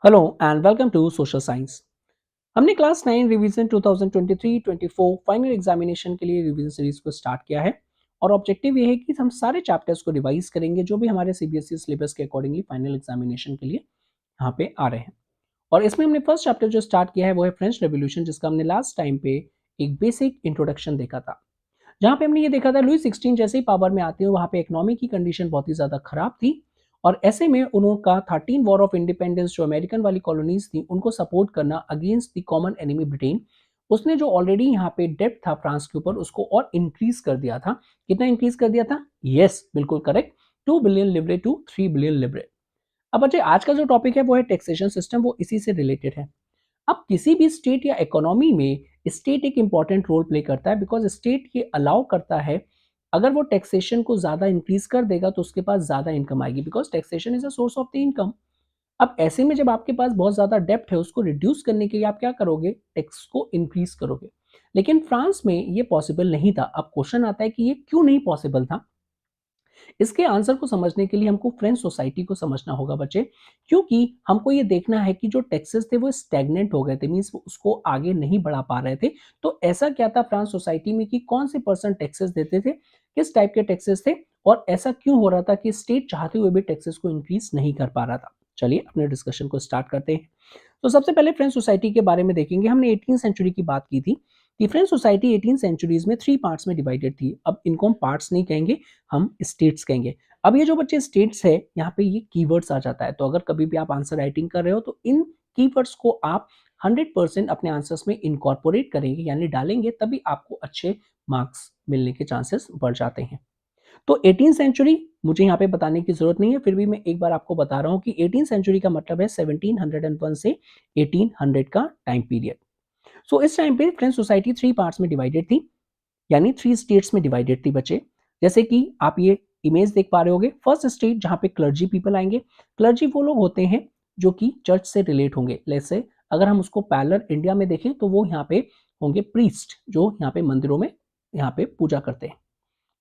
Hello and welcome to social science. हमने class 9 revision 2023-24 final examination के लिए revision series को स्टार्ट किया है और ऑब्जेक्टिव ये है कि हम सारे चैप्टर्स को रिवाइज करेंगे जो भी हमारे सीबीएसई सिलेबस के अकॉर्डिंगली फाइनल एग्जामिनेशन के लिए यहाँ पे आ रहे हैं। और इसमें हमने फर्स्ट चैप्टर जो स्टार्ट किया है वो है फ्रेंच रेवोल्यूशन, जिसका हमने लास्ट टाइम पे एक बेसिक इंट्रोडक्शन देखा था, जहाँ पे हमने ये देखा था लुई 16 जैसे ही पावर में आते हैं वहाँ पे इकोनॉमी की कंडीशन बहुत ही ज़्यादा खराब थी और ऐसे में उनका 13 वॉर ऑफ इंडिपेंडेंस जो अमेरिकन वाली कॉलोनीज थी उनको सपोर्ट करना against the common enemy Britain, उसने जो ऑलरेडी यहाँ पे डेप्थ था फ्रांस के ऊपर उसको और इंक्रीज कर दिया था। कितना इंक्रीज कर दिया था? यस, बिल्कुल करेक्ट, 2 बिलियन लिब्रे टू 3 बिलियन लिब्रे। अब बच्चे आज का जो टॉपिक है वो है टैक्सेशन सिस्टम, वो इसी से रिलेटेड है। अब किसी भी स्टेट या इकोनॉमी में स्टेट एक इंपॉर्टेंट रोल प्ले करता है, बिकॉज स्टेट ये अलाउ करता है अगर वो टैक्सेशन को ज्यादा इंक्रीज कर देगा तो उसके पास ज्यादा इनकम आएगी, because taxation is a source of the income. अब ऐसे में जब आपके पास बहुत ज्यादा डेप्थ है उसको रिड्यूस करने के लिए आप क्या करोगे? टैक्स को इंक्रीज करोगे। लेकिन फ्रांस में ये पॉसिबल नहीं था। अब क्वेश्चन आता है कि ये क्यों नहीं पॉसिबल था। इसके आंसर को समझने के लिए हमको फ्रेंच सोसाइटी को समझना होगा बच्चे, क्योंकि हमको ये देखना है कि जो टैक्सेस थे वो स्टैग्नेंट हो गए थे, मींस उसको आगे नहीं बढ़ा पा रहे थे। तो ऐसा क्या था फ्रांस सोसाइटी में कि कौन से पर्सन टैक्सेस देते थे, किस टाइप के टैक्सेस थे, और ऐसा क्यों हो रहा था कि स्टेट चाहते हुए भी टैक्सेस को इंक्रीज नहीं कर पा रहा था। चलिए अपने डिस्कशन को स्टार्ट करते हैं। तो सबसे पहले फ्रेंच सोसाइटी के बारे में देखेंगे। हमने 18 सेंचुरी की बात की थी कि फ्रेंच सोसाइटी 18 सेंचुरीज में 3 पार्ट्स में डिवाइडेड थी। अब इनको हम पार्ट्स नहीं कहेंगे, हम स्टेट्स कहेंगे। अब ये जो बच्चे स्टेट्स है यहाँ पे ये कीवर्ड्स आ जाता है, तो अगर कभी भी आप आंसर राइटिंग कर रहे हो तो इन कीवर्ड्स को आप 100% अपने आंसर्स में इनकॉर्पोरेट करेंगे, यानी डालेंगे, तभी आपको अच्छे मार्क्स मिलने के चांसेस बढ़ जाते हैं। तो 18 सेंचुरी मुझे यहाँ पे बताने की जरूरत नहीं है, फिर भी मैं एक बार आपको बता रहा हूँ कि 18 सेंचुरी का मतलब है 1701 से 1800 का टाइम पीरियड। सो इस टाइम पे फ्रेंच सोसाइटी 3 पार्ट्स में डिवाइडेड थी, यानी 3 स्टेट्स में डिवाइडेड थी बच्चे। जैसे कि आप ये इमेज देख पा रहे होगे, फर्स्ट स्टेट जहाँ पे क्लर्जी पीपल आएंगे। क्लर्जी वो लोग होते हैं जो कि चर्च से रिलेट होंगे। जैसे अगर हम उसको पैरेलल इंडिया में देखें तो वो यहाँ पे होंगे प्रीस्ट, जो यहाँ पे मंदिरों में यहाँ पे पूजा करते हैं।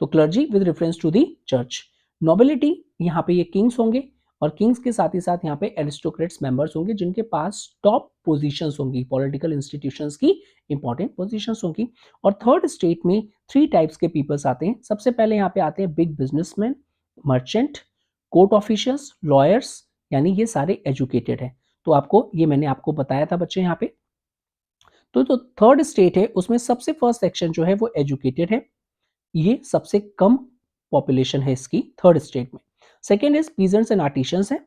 तो clergy with reference to the church. Nobility यहाँ पे ये किंग्स होंगे, और किंग्स के साथ ही साथ यहाँ पे एरिस्टोक्रेट्स मेंबर्स होंगे जिनके पास टॉप पोजीशंस होंगी, पॉलिटिकल इंस्टीट्यूशंस की इंपॉर्टेंट पोजीशंस होंगी। और थर्ड स्टेट में 3 टाइप्स के पीपल्स आते हैं। सबसे पहले यहाँ पे आते हैं big businessman, merchant, court officials, lawyers, यानी ये सारे एजुकेटेड है। तो आपको ये मैंने आपको बताया था बच्चे यहाँ पे। तो जो थर्ड स्टेट है उसमें सबसे फर्स्ट सेक्शन जो है वो एजुकेटेड है, ये सबसे कम पॉपुलेशन है इसकी थर्ड स्टेट में। Second is peasants and artisans है।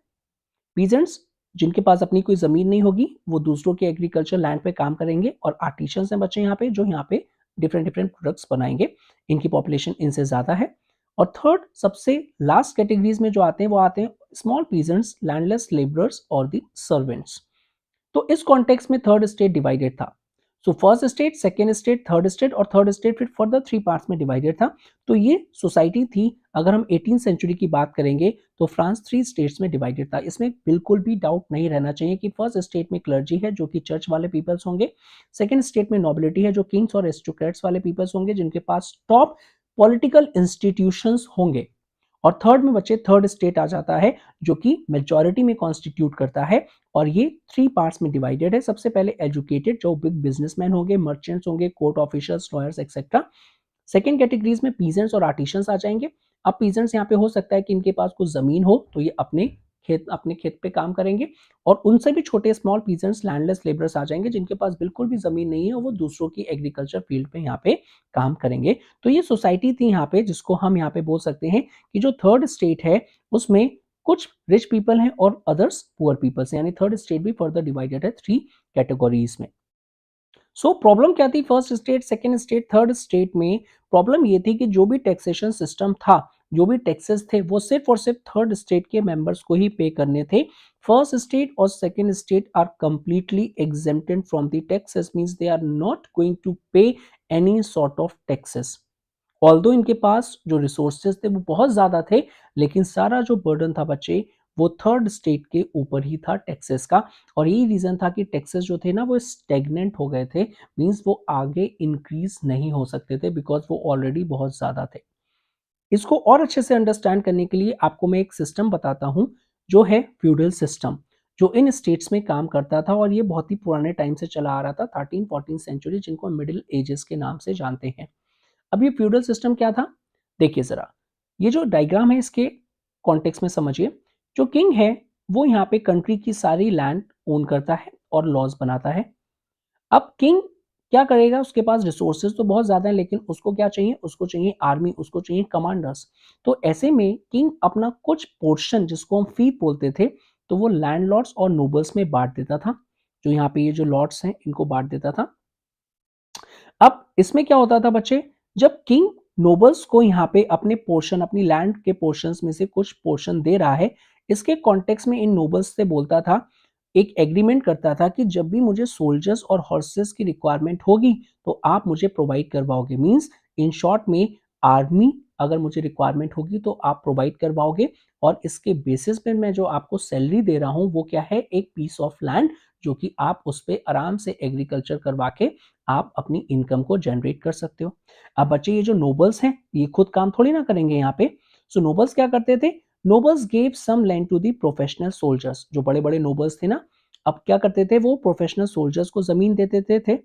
पीजेंट्स जिनके पास अपनी कोई जमीन नहीं होगी वो दूसरों के एग्रीकल्चर लैंड पे काम करेंगे, और आर्टिशंस हैं बच्चे यहाँ पे जो यहाँ पे डिफरेंट डिफरेंट प्रोडक्ट्स बनाएंगे। इनकी पॉपुलेशन इनसे ज्यादा है। और थर्ड सबसे लास्ट कैटेगरीज में जो आते हैं वो आते हैं स्मॉल पीजेंट्स, लैंडलेस लेबरर्स और दी सर्वेंट्स। तो इस कॉन्टेक्स्ट में थर्ड स्टेट डिवाइडेड था। So first state, second state, third state, और थर्ड स्टेट फिर फर्दर 3 पार्ट्स में डिवाइडेड था। तो ये सोसाइटी थी। अगर हम 18 सेंचुरी की बात करेंगे तो फ्रांस 3 स्टेट्स में डिवाइडेड था। इसमें बिल्कुल भी डाउट नहीं रहना चाहिए कि फर्स्ट स्टेट में क्लर्जी है जो कि चर्च वाले पीपल्स होंगे। सेकेंड स्टेट में नोबिलिटी है जो किंग्स और एरिस्टोक्रेट्स वाले पीपल्स होंगे जिनके पास टॉप पॉलिटिकल इंस्टीट्यूशंस होंगे। और थर्ड में बच्चे थर्ड स्टेट आ जाता है जो कि मेजॉरिटी में कॉन्स्टिट्यूट करता है, और ये 3 पार्ट्स में डिवाइडेड है। सबसे पहले एजुकेटेड जो बिग बिजनेसमैन होंगे, मर्चेंट्स होंगे, court officers, lawyers etcetera. Second categories में पीजेंट्स और आर्टिशंस आ जाएंगे। अब पीजेंट्स यहाँ पे हो सकता है कि इनके पास कुछ जमीन हो तो ये अपने खेत पे काम करेंगे, और उनसे भी छोटे स्मॉल पीजेंट्स, लैंडलेस लेबरर्स आ जाएंगे जिनके पास बिल्कुल भी जमीन नहीं है और वो दूसरों की एग्रीकल्चर फील्ड पे यहाँ पे काम करेंगे। तो ये सोसाइटी थी यहाँ पे, जिसको हम यहाँ पे बोल सकते हैं कि जो थर्ड स्टेट है उसमें कुछ रिच पीपल हैं और अदर्स पुअर पीपल्स, यानी थर्ड स्टेट भी फर्दर डिवाइडेड है 3 कैटेगरीज में। सो प्रॉब्लम क्या थी first state, second state, third state में? प्रॉब्लम ये थी कि जो भी टैक्सेशन सिस्टम था, जो भी टैक्सेस थे वो सिर्फ और सिर्फ थर्ड स्टेट के मेंबर्स को ही पे करने थे। फर्स्ट स्टेट और second state are completely exempted from the taxes, means they are not going to pay any sort of taxes. Although इनके पास जो रिसोर्सेज थे वो बहुत ज्यादा थे, लेकिन सारा जो बर्डन था बच्चे वो थर्ड स्टेट के ऊपर ही था टैक्सेस का। और यही रीजन था कि टैक्सेस जो थे ना वो स्टेगनेंट हो गए थे, मींस वो आगे इंक्रीज नहीं हो सकते थे बिकॉज वो ऑलरेडी बहुत ज्यादा थे। इसको और अच्छे से अंडरस्टैंड करने के लिए आपको मैं एक सिस्टम बताता हूं जो है फ्यूडल सिस्टम। जो इन स्टेट्स में काम करता था और ये बहुत ही पुराने टाइम से चला आ रहा था, 13-14 सेंचुरी, जिनको मिडिल एजेस के नाम से जानते हैं। अब ये फ्यूडल सिस्टम क्या था? देखिए ज़रा, ये जो डायग्राम है इसके कॉन्टेक्स्ट में समझिए। जो किंग है वो यहाँ पे कंट्री की सारी लैंड ओन करता है और लॉज बनाता है। अब किंग क्या करेगा? उसके पास रिसोर्सेज तो बहुत ज़्यादा है, लेकिन उसको क्या चाहिए? उसको चाहिए आर्मी, उसको चाहिए कमांडर्स। तो ऐसे में किंग अपना कुछ पोर्शन, जिसको हम फीफ बोलते थे, तो वो लैंडलॉर्ड्स और नोबल्स में बांट देता था। जो यहाँ पे ये जो लॉर्ड्स हैं इनको बांट देता था। अब इसमें क्या होता था बच्चे, जब किंग नोबल्स को यहाँ पे अपने पोर्शन, अपनी लैंड के पोर्शंस में से कुछ पोर्शन दे रहा है, इसके कॉन्टेक्स्ट में इन नोबल्स से बोलता था, एक एग्रीमेंट करता था कि जब भी मुझे सोल्जर्स और हॉर्सेस की रिक्वायरमेंट होगी तो आप मुझे प्रोवाइड करवाओगे। मींस इन शॉर्ट में, आर्मी अगर मुझे रिक्वायरमेंट होगी तो आप प्रोवाइड करवाओगे, और इसके बेसिस पे मैं जो आपको सैलरी दे रहा हूँ वो क्या है? एक पीस ऑफ लैंड, जो कि आप उस पर आराम से एग्रीकल्चर करवा के आप अपनी इनकम को जनरेट कर सकते हो। अब बच्चे, ये जो नोबल्स हैं ये खुद काम थोड़ी ना करेंगे यहाँ पे। सो नोबल्स क्या करते थे? Nobles gave some land to the professional soldiers. जो बड़े बड़े नोबल्स थे ना, अब क्या करते थे? वो प्रोफेशनल सोल्जर्स को जमीन दे देते थे।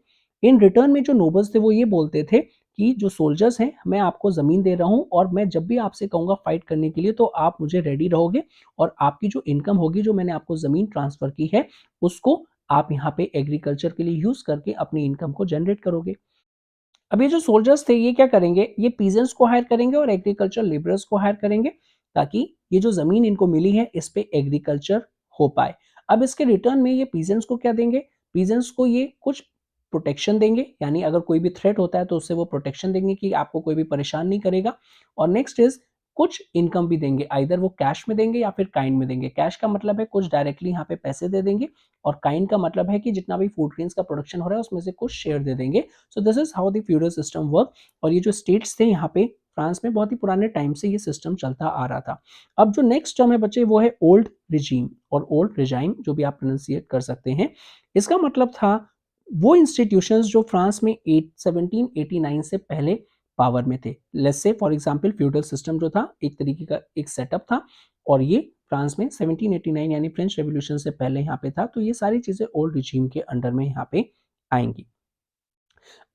इन रिटर्न में जो नोबल्स थे वो ये बोलते थे कि जो सोल्जर्स हैं, मैं आपको जमीन दे रहा हूँ, और मैं जब भी आपसे कहूंगा फाइट करने के लिए तो आप मुझे रेडी रहोगे, और आपकी जो इनकम होगी, जो मैंने आपको जमीन ट्रांसफर की है, उसको आप यहाँ पे एग्रीकल्चर के लिए यूज करके अपनी इनकम को जनरेट करोगे। अब ये जो सोल्जर्स थे ये क्या करेंगे? ये पीजेंट्स को हायर करेंगे और एग्रीकल्चर लेबरर्स को हायर करेंगे, ताकि ये जो जमीन इनको मिली है इस पे एग्रीकल्चर हो पाए। अब इसके रिटर्न में ये पीजेंट्स को क्या देंगे? पीजेंट्स को ये कुछ प्रोटेक्शन देंगे, यानी अगर कोई भी थ्रेट होता है तो उससे वो प्रोटेक्शन देंगे कि आपको कोई भी परेशान नहीं करेगा। और नेक्स्ट इज, कुछ इनकम भी देंगे, आइदर वो कैश में देंगे या फिर काइंड में देंगे। कैश का मतलब है कुछ डायरेक्टली यहाँ पे पैसे दे देंगे, और काइंड का मतलब है कि जितना भी फूड ग्रेन्स का प्रोडक्शन हो रहा है उसमें से कुछ शेयर दे देंगे। So this is how the feudal system work. और ये जो स्टेट्स थे यहाँ पे फ्रांस में, बहुत ही पुराने टाइम से ये सिस्टम चलता आ रहा था। अब जो नेक्स्ट टर्म है बच्चे वो है ओल्ड रिजीम और ओल्ड रिजाइम, जो भी आप प्रोनाउंसिएट कर सकते हैं। इसका मतलब था वो इंस्टीट्यूशंस जो फ्रांस में 1789 से पहले पावर में थे। Let's say for example, feudal system जो था एक तरीके का एक सेटअप था, और ये फ्रांस में 1789 यानी फ्रेंच रेवोल्यूशन से पहले यहाँ पे था। तो ये सारी चीजें ओल्ड रिजीम के अंडर में यहाँ पे आएंगी।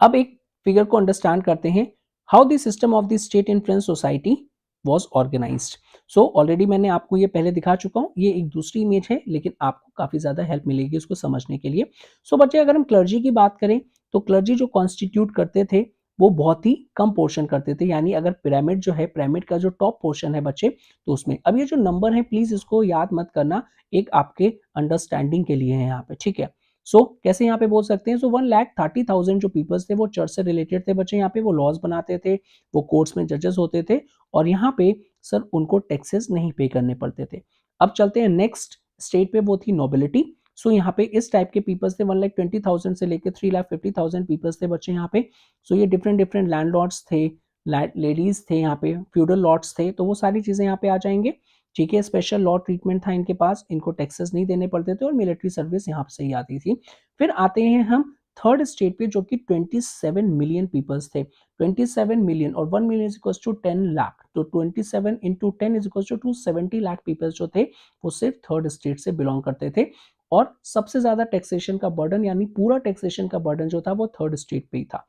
अब एक फिगर को अंडरस्टैंड करते हैं, how the system of the state in French society was organised. So already मैंने आपको ये पहले दिखा चुका हूँ, ये एक दूसरी इमेज है, लेकिन आपको काफी ज्यादा हेल्प मिलेगी इसको समझने के लिए। सो बच्चे, अगर हम क्लर्जी की बात करें तो क्लर्जी जो कॉन्स्टिट्यूट करते थे वो बहुत ही कम पोर्शन करते थे, यानी अगर पिरामिड जो है, पिरामिड का जो टॉप पोर्शन है बच्चे, तो उसमें, अब ये जो नंबर है प्लीज इसको याद मत करना, एक आपके अंडरस्टैंडिंग के लिए है यहाँ पे, ठीक है। कैसे यहाँ पे बोल सकते हैं? 1,30,000 जो पीपल्स थे वो चर्च से रिलेटेड थे बच्चे, यहाँ पे वो लॉज बनाते थे, वो कोर्ट्स में जजेस होते थे, और यहाँ पे सर उनको टैक्सेस नहीं पे करने पड़ते थे। अब चलते हैं नेक्स्ट स्टेट पे, वो थी नोबिलिटी। यहाँ पे इस टाइप के पीपल्स थे, 1,20,000 से लेकर 3,50,000 पीपल्स थे बच्चे यहाँ पे। ये डिफरेंट डिफरेंट लैंडलॉर्ड्स थे, लेडीज थे, यहाँ पे फ्यूडल लॉर्ड्स थे, तो वो सारी चीजें यहाँ पे आ जाएंगे, ठीक है। स्पेशल लॉ ट्रीटमेंट था इनके पास, इनको टैक्सेस नहीं देने पड़ते थे, और मिलिट्री सर्विस यहाँ से ही आती थी। फिर आते हैं हम थर्ड स्टेट पे, जो कि 27 मिलियन पीपल्स थे। 27 मिलियन और 1 million is equals to 10 lakh, तो 27 into 10 is equals to 270 lakh peoples जो थे वो सिर्फ थर्ड स्टेट से बिलोंग करते थे। और सबसे ज्यादा टैक्सेशन का बर्डन, यानी पूरा टैक्सेशन का बर्डन जो था वो थर्ड स्टेट पे ही था।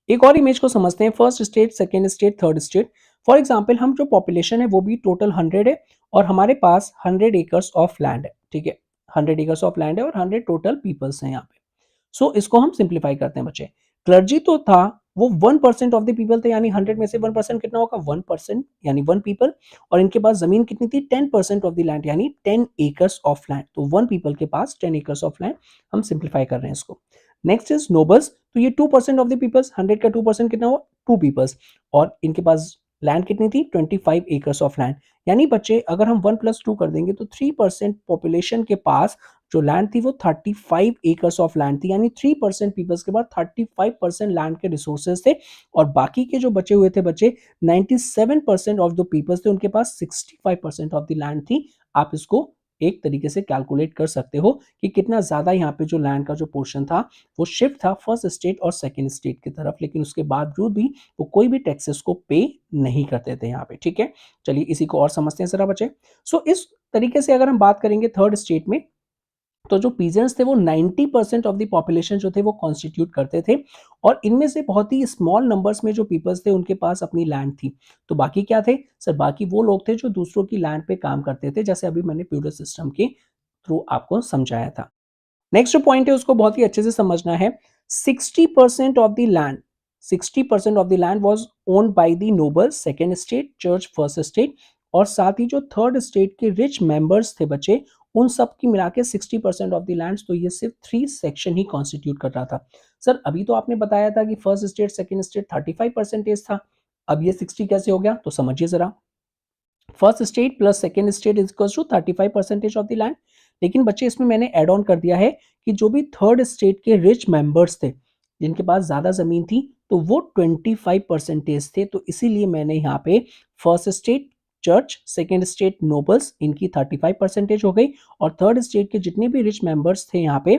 एक और इमेज को समझते हैं, first state, second state, third state. For example, हम जो पॉपुलेशन है वो भी टोटल 100 है, और हमारे पास 100 एकर्स ऑफ लैंड है, ठीक है। 100 एकर्स ऑफ लैंड है और 100 टोटल पीपल्स हैं यहाँ पे। इसको हम सिंप्लीफाई करते हैं बच्चे। क्लर्जी तो था, वो 1% ऑफ द पीपल थे, यानी 100 में से 1% कितना होगा? 1%, यानी 1 पीपल। और इनके पास जमीन कितनी थी? 10% ऑफ द लैंड, यानी 10 एकर्स ऑफ लैंड। तो 1 पीपल के पास 10 एकर्स ऑफ लैंड। हम सिंप्लीफाई कर रहे हैं इसको। नेक्स्ट इज नोबल्स, तो ये 2% ऑफ द पीपल्स, 100 का 2% कितना हुआ? 2 पीपल्स। और इनके पास लैंड कितनी थी? 25 एकर्स ऑफ लैंड। यानी बच्चे, अगर हम 1 + 2 कर देंगे तो 3% पॉपुलेशन के पास जो लैंड थी वो 35 एकर्स ऑफ लैंड थी, यानी 3% पीपल्स के पास 35% लैंड के रिसोर्सेज थे। और बाकी के जो बचे हुए थे बच्चे, 97% ऑफ द पीपल्स थे, उनके पास 65% ऑफ द लैंड थी। आप इसको एक तरीके से कैलकुलेट कर सकते हो कि कितना ज्यादा यहाँ पे जो लैंड का जो पोर्शन था वो शिफ्ट था फर्स्ट स्टेट और सेकेंड स्टेट की तरफ, लेकिन उसके बावजूद भी वो कोई भी टैक्सेस को पे नहीं करते थे यहाँ पे, ठीक है। चलिए इसी को और समझते हैं जरा बच्चे। इस तरीके से अगर हम बात करेंगे थर्ड स्टेट में, तो जो पीजेंट्स थे वो 90% ऑफ द पॉपुलेशन जो थे वो कॉन्स्टिट्यूट करते थे, और इनमें से बहुत ही स्मॉल नंबर्स में जो पीपल्स थे उनके पास अपनी लैंड थी। तो बाकी क्या थे सर, बाकी वो लोग थे जो दूसरों की लैंड पे काम करते थे, जैसे अभी मैंने फ्यूडल सिस्टम के थ्रू आपको समझाया था। नेक्स्ट जो पॉइंट है उसको बहुत ही अच्छे से समझना है। 60% of the land 60% of the land was owned by the noble second state, church first state, और साथ ही जो थर्ड स्टेट के रिच मेंबर्स थे बच्चे, उन सब की मिला के 60% ऑफ द लैंड, तो ये सिर्फ 3 सेक्शन ही कॉन्स्टिट्यूट कर रहा था। सर अभी तो आपने बताया था कि फर्स्ट स्टेट सेकंड स्टेट 35% था, अब ये 60 कैसे हो गया, तो समझिए जरा। First state plus second state is equal to 35% of the land. लेकिन बच्चे इसमें मैंने एड ऑन कर दिया है कि जो भी थर्ड स्टेट के रिच मेंबर्स थे, जिनके पास ज्यादा जमीन थी, तो वो 25% थे। तो इसीलिए मैंने यहाँ पे first state church, second state nobles, इनकी 35% हो गई, और थर्ड स्टेट के जितने भी रिच मेंबर्स थे यहाँ पे,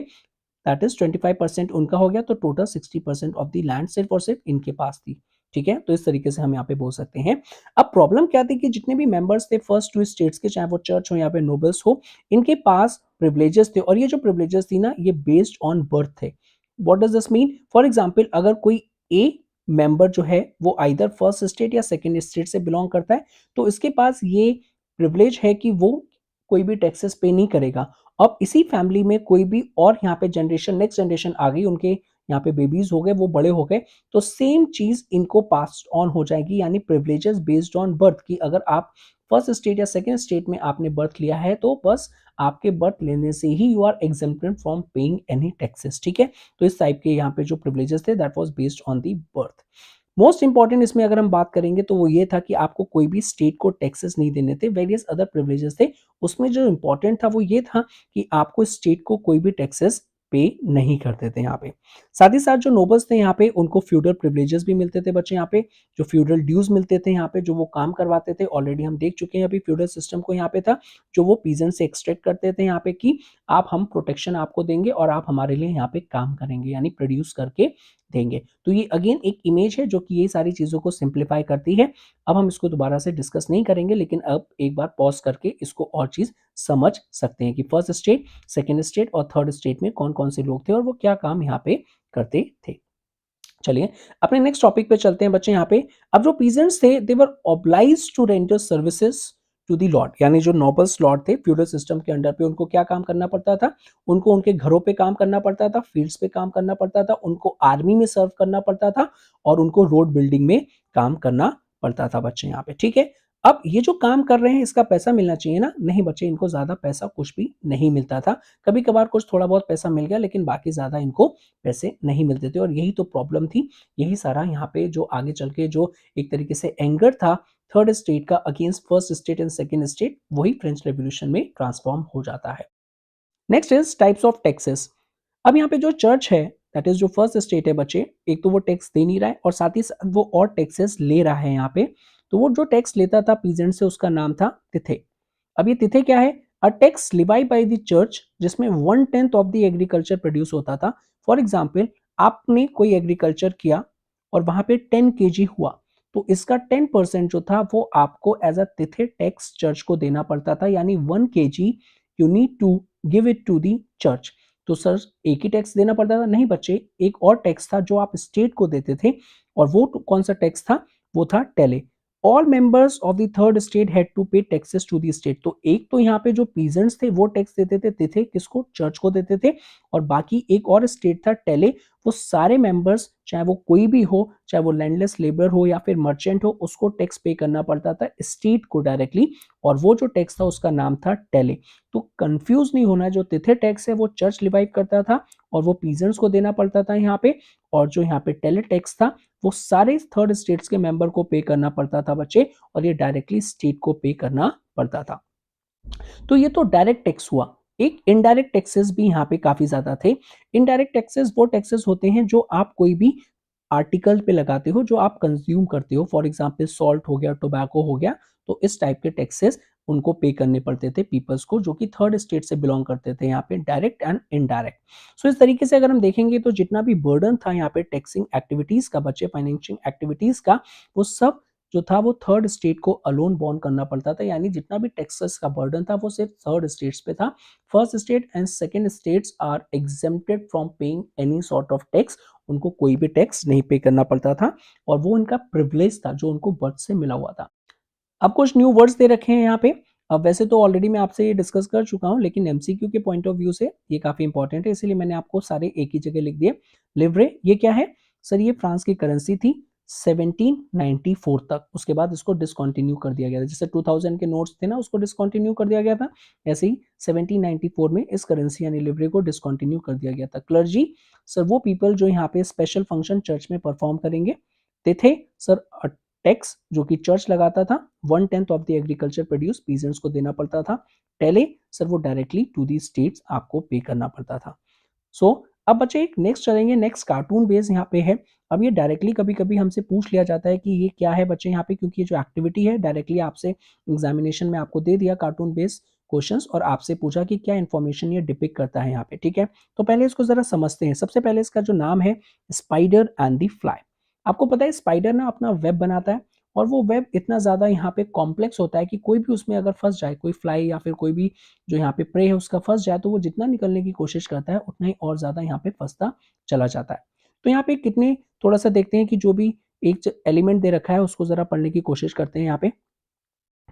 दैट इज 25% उनका हो गया, तो टोटल 60% ऑफ द लैंड सिर्फ और सिर्फ इनके पास थी। ठीक है, तो इस तरीके से हम यहाँ पे बोल सकते हैं। अब प्रॉब्लम क्या थी कि जितने भी मेंबर्स थे फर्स्ट टू स्टेट्स के, चाहे वो चर्च हो या पे नोबल्स हो, इनके पास प्रिविलेजेस थे, और ये जो प्रिविलेजेस थी ना, ये बेस्ड ऑन बर्थ थे। What does this mean? For example, अगर कोई ए मेंबर जो है वो आइदर फर्स्ट स्टेट या सेकेंड स्टेट से बिलोंग करता है, तो इसके पास ये प्रिविलेज है कि वो कोई भी टैक्सेस पे नहीं करेगा। अब इसी फैमिली में कोई भी और यहाँ पे जनरेशन, नेक्स्ट जनरेशन आ गई, उनके यहाँ पे बेबीज हो गए, वो बड़े हो गए, तो सेम चीज इनको पास ऑन हो जाएगी, यानी प्रिविलेजेस बेस्ड ऑन बर्थ की। अगर आप फर्स्ट स्टेट या सेकंड स्टेट में आपने बर्थ लिया है, तो बस आपके बर्थ लेने से ही you are exempted from paying any taxes. ठीक है, तो इस टाइप के यहाँ पे जो प्रिविलेजेस थे, that was based on the birth. Most important इसमें अगर हम बात करेंगे तो वो ये था कि आपको कोई भी स्टेट को टैक्सेस नहीं देने थे, वेरियस अदर प्रिविलेजेस थे। उसमें जो इंपॉर्टेंट था वो ये था कि आपको स्टेट को कोई भी टैक्सेस पे नहीं करते थे यहाँ पे। साथ ही साथ जो नोबल्स थे यहाँ पे, उनको फ्यूडल प्रिविलेजेस भी मिलते थे बच्चे यहाँ पे, जो फ्यूडल ड्यूज मिलते थे यहाँ पे, जो वो काम करवाते थे। ऑलरेडी हम देख चुके हैं अभी फ्यूडल सिस्टम को यहाँ पे था, जो वो पीजेंट से एक्सट्रैक्ट करते थे यहाँ पे कि आप, हम प्रोटेक्शन आपको देंगे और आप हमारे लिए यहाँ पे काम करेंगे, यानी प्रोड्यूस करके देंगे। तो ये अगेन एक इमेज है जो कि ये सारी चीजों को सिंप्लीफाई करती है। अब हम इसको दोबारा से डिस्कस नहीं करेंगे, लेकिन अब एक बार पॉज करके इसको और चीज समझ सकते हैं कि फर्स्ट स्टेट, सेकेंड स्टेट और थर्ड स्टेट में कौन कौन से लोग थे और वो क्या काम यहाँ पे करते थे। चलिए अपने नेक्स्ट टॉपिक पे चलते हैं बच्चे। यहाँ पे अब जो पीजेंट्स थे, they were obliged to render services to the lord, यानी जो नोबल्स लॉर्ड थे फ्यूडल सिस्टम के अंडर पे, उनको क्या काम करना पड़ता था? उनको उनके घरों पे काम करना पड़ता था, फील्ड्स पे काम करना पड़ता था, उनको आर्मी में सर्व करना पड़ता था, और उनको रोड बिल्डिंग में काम करना पड़ता था बच्चे यहाँ पे। ठीक है, अब ये जो काम कर रहे हैं इसका पैसा मिलना चाहिए ना? नहीं बच्चे, इनको ज्यादा पैसा कुछ भी नहीं मिलता था। कभी कभार कुछ थोड़ा बहुत पैसा मिल गया, लेकिन बाकी ज्यादा इनको पैसे नहीं मिलते थे, और यही तो प्रॉब्लम थी। यही सारा यहाँ पे जो आगे चल के जो एक तरीके से एंगर था थर्ड स्टेट का against first state and second state, वही फ्रेंच रेवोल्यूशन में ट्रांसफॉर्म हो जाता है। Next is types of taxes. अब यहाँ पे जो चर्च है, दैट इज जो फर्स्ट स्टेट है बच्चे, एक तो वो टैक्स दे नहीं रहा है और साथ ही साथ वो और टैक्सेस ले रहा है यहाँ पे। तो वो जो टैक्स लेता था पीजेंट से, उसका नाम था तिथे। अब ये तिथे क्या है? A tax levied by the church, जिसमें 1/10 ऑफ द एग्रीकल्चर प्रोड्यूस होता था। फॉर एग्जाम्पल, आपने कोई एग्रीकल्चर किया और वहां पे 10 kg हुआ, तो इसका 10% जो था वो आपको एज अ तिथे टैक्स चर्च को देना पड़ता था, यानी 1 kg you need to give it to the church. तो सर एक ही टैक्स देना पड़ता था? नहीं बच्चे, एक और टैक्स था जो आप स्टेट को देते थे, और वो कौन सा टैक्स था? वो था taille. All members of the third state had to pay taxes to the state. तो एक तो यहाँ पे जो पीजेंट्स थे वो टैक्स देते थे, तिथे किसको? चर्च को देते थे, और बाकी एक और स्टेट था टेले, वो सारे मेंबर्स, चाहे वो कोई भी हो, चाहे वो लैंडलेस लेबर हो या फिर मर्चेंट हो, उसको टैक्स पे करना पड़ता था स्टेट को डायरेक्टली, और वो जो टैक्स था उसका नाम था टेले। तो कंफ्यूज नहीं होना, जो तिथे टैक्स है वो चर्च लिवाइव करता था और वो पीजेंट्स को देना पड़ता था यहाँ पे, और जो यहाँ पे टेले टैक्स था वो सारे थर्ड स्टेट्स के मेंबर को पे करना पड़ता था बच्चे, और ये डायरेक्टली स्टेट को पे करना पड़ता था। तो ये तो डायरेक्ट टैक्स हुआ। एक इनडायरेक्ट टैक्सेस भी यहाँ पे काफी ज्यादा थे। इनडायरेक्ट टैक्सेस वो टैक्सेस होते हैं जो आप कोई भी आर्टिकल पे लगाते हो, जो आप कंज्यूम करते हो। फॉर एग्जाम्पल सॉल्ट हो गया, टोबैको हो गया, तो इस टाइप के टैक्सेस उनको पे करने पड़ते थे पीपल्स को, जो कि थर्ड स्टेट से बिलोंग करते थे यहाँ पे, डायरेक्ट एंड इनडायरेक्ट। सो इस तरीके से अगर हम देखेंगे तो जितना भी बर्डन था यहाँ पे टैक्सिंग एक्टिविटीज का, बच्चे फाइनेंशियल एक्टिविटीज का, वो सब जो था वो थर्ड स्टेट को अलोन बॉर्न करना पड़ता था, यानी जितना भी टैक्सेस का बर्डन था वो सिर्फ थर्ड स्टेट्स पे था। First state and second states are exempted from paying any sort of tax, उनको कोई भी टैक्स नहीं पे करना पड़ता था और वो उनका प्रिविलेज था जो उनको बर्थ से मिला हुआ था। अब कुछ न्यू वर्ड्स दे रखे हैं यहाँ पे। अब वैसे तो ऑलरेडी मैं आपसे ये डिस्कस कर चुका हूँ, लेकिन एमसीक्यू के पॉइंट ऑफ व्यू से ये काफी इंपॉर्टेंट है, इसीलिए मैंने आपको सारे एक ही जगह लिख दिए। लिवरे ये क्या है सर? ये फ्रांस की करेंसी थी 1794 तक, उसके बाद इसको डिसकंटिन्यू कर दिया गया था। जैसे 2000 के नोट्स थे ना, उसको डिसकंटिन्यू कर दिया गया था, ऐसे ही 1794 में इस करेंसी यानी लिवरे को डिसकंटिन्यू कर दिया गया था। क्लर्जी सर वो पीपल जो यहाँ पे स्पेशल फंक्शन चर्च में परफॉर्म करेंगे। ते थे सर टैक्स जो कि चर्च लगाता था, 1/10 of the agriculture produce peasants को देना पड़ता था। टेले सर वो डायरेक्टली टू दी स्टेट्स आपको पे करना पड़ता था। सो अब बच्चे एक नेक्स्ट चलेंगे, नेक्स्ट कार्टून बेस यहाँ पे है। अब ये डायरेक्टली कभी कभी हमसे पूछ लिया जाता है कि ये क्या है बच्चे यहाँ पे, क्योंकि ये जो एक्टिविटी है डायरेक्टली आपसे एग्जामिनेशन में आपको दे दिया कार्टून बेस क्वेश्चंस और आपसे पूछा कि क्या इन्फॉर्मेशन ये डिपिक्ट करता है यहाँ पे, ठीक है। तो पहले इसको जरा समझते हैं। सबसे पहले इसका जो नाम है स्पाइडर एंड द फ्लाई। आपको पता है स्पाइडर ना अपना वेब बनाता है और वो वेब इतना ज़्यादा यहाँ पे कॉम्प्लेक्स होता है कि कोई भी उसमें अगर फंस जाए, कोई फ्लाई या फिर कोई भी जो यहाँ पे प्रे है उसका फंस जाए, तो वो जितना निकलने की कोशिश करता है उतना ही और ज़्यादा यहाँ पे फंसता चला जाता है। तो यहाँ पे कितने थोड़ा सा देखते हैं कि जो भी एक एलिमेंट दे रखा है उसको ज़रा पढ़ने की कोशिश करते हैं यहाँ पे।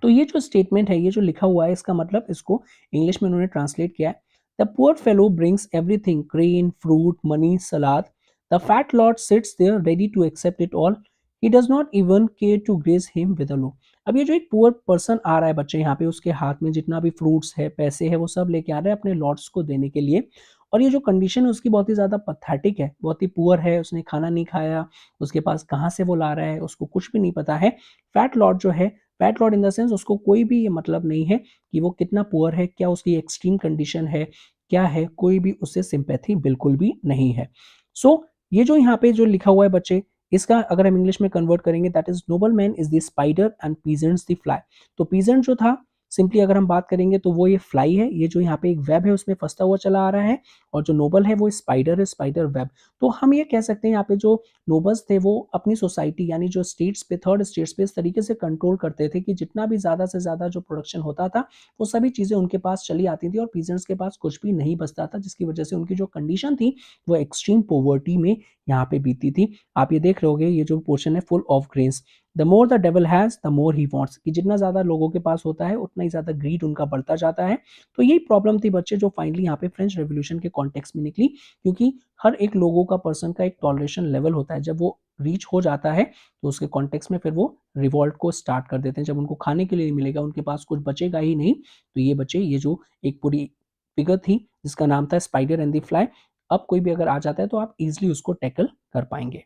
तो ये जो स्टेटमेंट है, ये जो लिखा हुआ है, इसका मतलब इसको इंग्लिश में उन्होंने ट्रांसलेट किया है। The poor fellow brings everything, grain, fruit, money, salad. The fat lord sits there ready to accept it all. He does not even care to grace him with a low. अब ये जो एक poor person आ रहा है बच्चे यहाँ पे, उसके हाथ में जितना भी फ्रूट्स है, पैसे है, वो सब लेके आ रहे हैं अपने लॉर्ड्स को देने के लिए। और ये जो कंडीशन है उसकी बहुत ही ज़्यादा पथेटिक है, बहुत ही पुअर है, उसने खाना नहीं खाया, उसके पास कहाँ से वो ला रहा है उसको कुछ भी नहीं पता है। फैट लॉर्ड जो है, fat Lord in the sense उसको कोई भी ये मतलब नहीं है कि वो कितना पुअर है, क्या उसकी एक्सट्रीम कंडीशन है, क्या है, कोई भी उससे सिंपैथी बिल्कुल भी नहीं है। सो ये जो यहाँ पे जो लिखा हुआ है बच्चे, इसका अगर हम इंग्लिश में कन्वर्ट करेंगे, that is noble man is the spider and peasants the fly. तो पीजेंट जो था, सिंपली अगर हम बात करेंगे तो वो ये फ्लाई है, ये जो यहाँ पे एक वेब है उसमें फंसता हुआ चला आ रहा है, और जो नोबल है वो स्पाइडर है, स्पाइडर वेब। तो हम ये कह सकते हैं यहाँ पे जो नोबल्स थे वो अपनी सोसाइटी यानी जो स्टेट्स पे, थर्ड स्टेट्स पे इस तरीके से कंट्रोल करते थे कि जितना भी ज़्यादा से ज़्यादा जो प्रोडक्शन होता था वो सभी चीज़ें उनके पास चली आती थी और पीजेंट्स के पास कुछ भी नहीं बचता था, जिसकी वजह से उनकी जो कंडीशन थी वो एक्सट्रीम पोवर्टी में यहाँ पे बीती थी। आप ये देख रहे होगे, ये जो पोर्शन है full of grains. The more the devil has the more he wants, कि जितना ज़्यादा लोगों के पास होता है उतना ही ज़्यादा ग्रीड उनका बढ़ता जाता है। तो यही प्रॉब्लम थी बच्चे जो फाइनली यहाँ पे फ्रेंच रेवोल्यूशन के कॉन्टेक्स्ट में निकली, क्योंकि हर एक लोगों का, पर्सन का एक टॉलरेशन लेवल होता है, जब वो रीच हो जाता है तो उसके कॉन्टेक्स्ट में फिर वो रिवॉल्ट को स्टार्ट कर देते हैं। जब उनको खाने के लिए नहीं मिलेगा, उनके पास कुछ बचेगा ही नहीं, तो ये बच्चे, ये जो एक पूरी फिगर थी जिसका नाम था स्पाइडर एंड द फ्लाई, अब कोई भी अगर आ जाता है तो आप इजिली उसको टैकल कर पाएंगे।